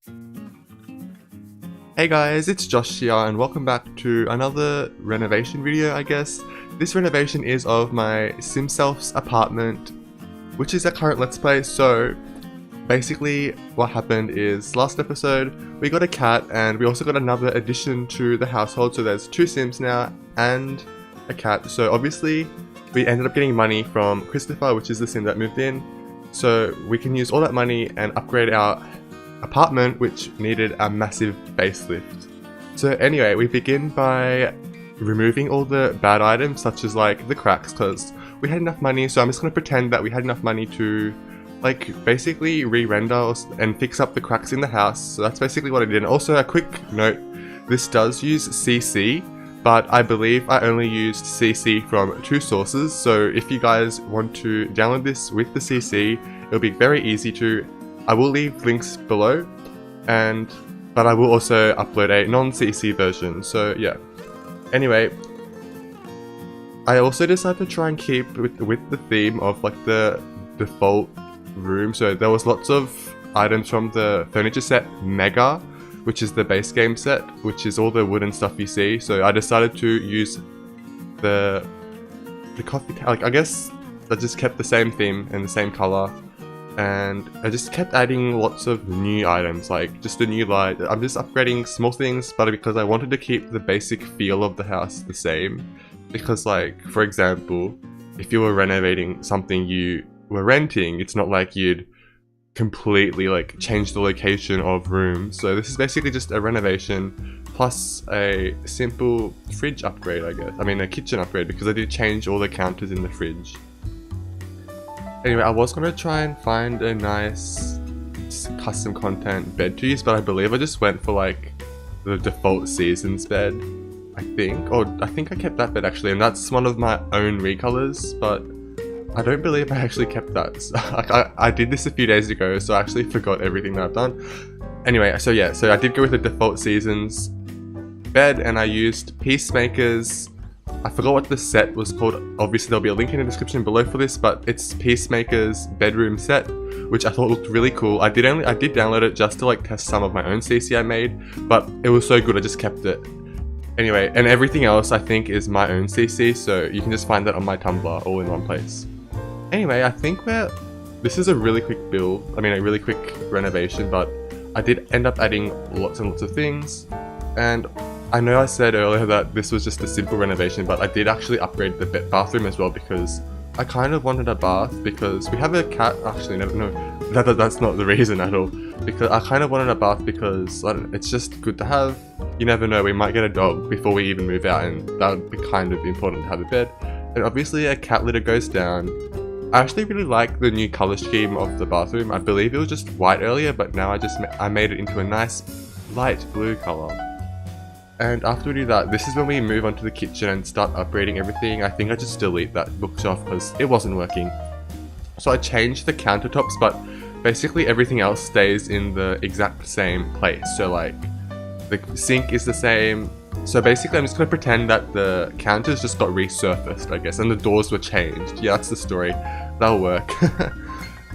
Hey guys, it's Josh here and welcome back to another renovation video, I guess. This renovation is of my Simself's apartment, which is a current Let's Play. So basically what happened is last episode we got a cat and we also got another addition to the household. So there's 2 Sims now and a cat. So obviously we ended up getting money from Christopher, which is the Sim that moved in. So we can use all that money and upgrade our apartment, which needed a massive facelift. So anyway, we begin by removing all the bad items such as like the cracks, because we had enough money. So I'm just going to pretend that we had enough money to like basically re-render and fix up the cracks in the house. So that's basically what I did. And also a quick note, this does use CC, but I believe I only used CC from 2 sources. So if you guys want to download this with the CC, it'll be very easy to. I will leave links below, but I will also upload a non-CC version, so yeah. Anyway, I also decided to try and keep with the theme of like the default room. So there was lots of items from the furniture set Mega, which is the base game set, which is all the wooden stuff you see. So I decided to use the coffee, like I guess I just kept the same theme and the same color. And I just kept adding lots of new items, like just a new light. I'm just upgrading small things, but because I wanted to keep the basic feel of the house the same. Because like, for example, if you were renovating something you were renting, it's not like you'd completely like change the location of rooms. So this is basically just a renovation plus a simple fridge upgrade, I guess. I mean a kitchen upgrade, because I did change all the counters in the fridge. Anyway, I was going to try and find a nice custom content bed to use, but I believe I just went for like the default seasons bed, I think. Or I think I kept that bed actually, and that's one of my own recolors, but I don't believe I actually kept that. So, I did this a few days ago, so I actually forgot everything that I've done. Anyway, so yeah, so I did go with the default seasons bed, and I used Peacemaker's. I forgot what the set was called. Obviously there'll be a link in the description below for this, but it's Peacemaker's bedroom set, which I thought looked really cool. I did download it just to like test some of my own CC I made, but it was so good I just kept it. Anyway, and everything else I think is my own CC, so you can just find that on my Tumblr all in one place. Anyway, I think this is a really quick build, I mean a really quick renovation, but I did end up adding lots and lots of things. And I know I said earlier that this was just a simple renovation, but I did actually upgrade the bathroom as well, because I kind of wanted a bath because we have a cat. Actually, no, that's not the reason at all. Because I kind of wanted a bath because it's just good to have. You never know, we might get a dog before we even move out, and that would be kind of important to have a bed. And obviously a cat litter goes down. I actually really like the new color scheme of the bathroom. I believe it was just white earlier, but now I made it into a nice light blue color. And after we do that, this is when we move on to the kitchen and start upgrading everything. I think I just delete that bookshelf because it wasn't working. So I changed the countertops, but basically everything else stays in the exact same place. So like the sink is the same. So basically I'm just going to pretend that the counters just got resurfaced, I guess, and the doors were changed. Yeah, that's the story. That'll work.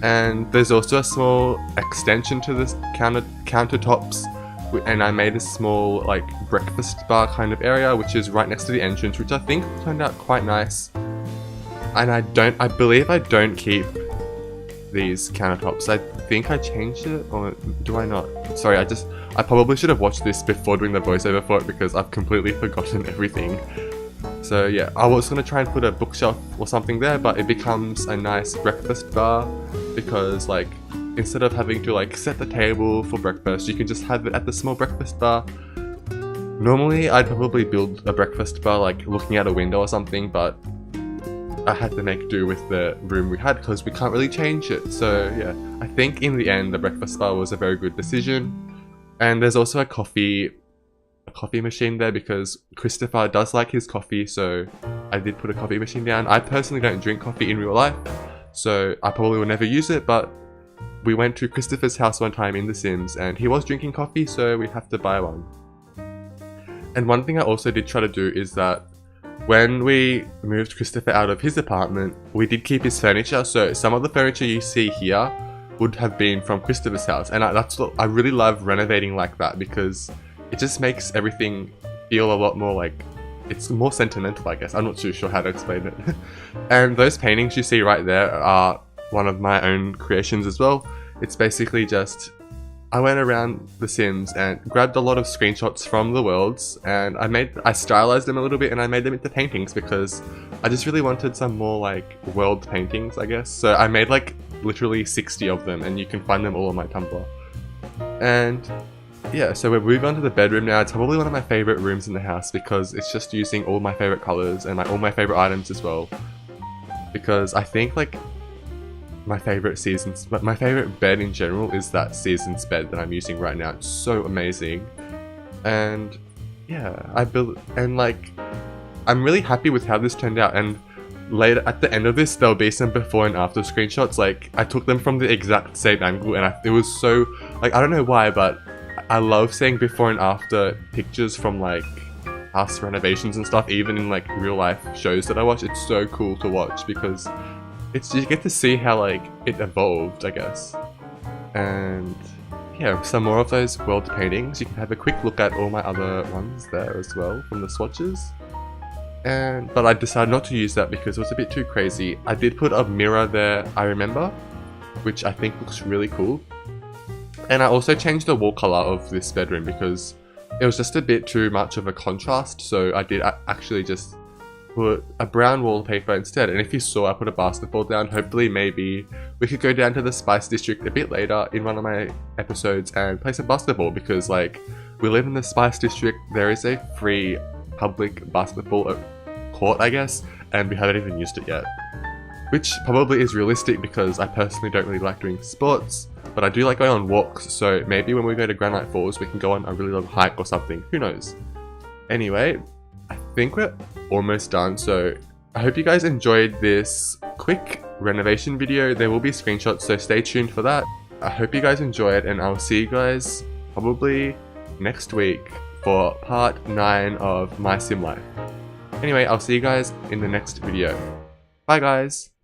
And there's also a small extension to this countertops. And I made a small like breakfast bar kind of area, which is right next to the entrance, which I think turned out quite nice. And I believe I don't keep these countertops. I think I changed it, or do I not? Sorry, I probably should have watched this before doing the voiceover for it, because I've completely forgotten everything. So yeah, I was going to try and put a bookshelf or something there, but it becomes a nice breakfast bar, because like instead of having to like set the table for breakfast, you can just have it at the small breakfast bar. Normally I'd probably build a breakfast bar like looking out a window or something, but I had to make do with the room we had because we can't really change it. So yeah, I think in the end the breakfast bar was a very good decision. And there's also a coffee machine there because Christopher does like his coffee, so I did put a coffee machine down. I personally don't drink coffee in real life, so I probably will never use it, but we went to Christopher's house one time in The Sims and he was drinking coffee, so we have to buy one. And one thing I also did try to do is that when we moved Christopher out of his apartment, we did keep his furniture. So some of the furniture you see here would have been from Christopher's house, and I really love renovating like that because it just makes everything feel a lot more like, it's more sentimental, I guess. I'm not too sure how to explain it. And those paintings you see right there are one of my own creations as well. It's basically just, I went around The Sims and grabbed a lot of screenshots from the worlds, and I stylized them a little bit and I made them into paintings because I just really wanted some more like world paintings, I guess. So I made like literally 60 of them, and you can find them all on my Tumblr. And yeah, so we're moving on to the bedroom now. It's probably one of my favorite rooms in the house because it's just using all my favorite colors and like all my favorite items as well. Because I think like my favorite bed in general is that season's bed that I'm using right now. It's so amazing. And yeah, I'm really happy with how this turned out. And later at the end of this, there'll be some before and after screenshots. Like I took them from the exact same angle, and it was so, like, I don't know why, but I love seeing before and after pictures from like house renovations and stuff, even in like real life shows that I watch. It's so cool to watch because you get to see how like it evolved, I guess. And yeah, some more of those world paintings. You can have a quick look at all my other ones there as well from the swatches. But I decided not to use that because it was a bit too crazy. I did put a mirror there, I remember, which I think looks really cool. And I also changed the wall color of this bedroom because it was just a bit too much of a contrast, so I did actually just put a brown wallpaper instead. And if you saw, I put a basketball down. Hopefully maybe we could go down to the Spice District a bit later in one of my episodes and play some basketball, because like we live in the Spice District, there is a free public basketball court, I guess, and we haven't even used it yet. Which probably is realistic because I personally don't really like doing sports, but I do like going on walks, so maybe when we go to Granite Falls we can go on a really long hike or something, who knows. Anyway, I think we're almost done, so I hope you guys enjoyed this quick renovation video. There will be screenshots, so stay tuned for that. I hope you guys enjoyed, and I'll see you guys probably next week for part 9 of my sim life. Anyway, I'll see you guys in the next video. Bye guys!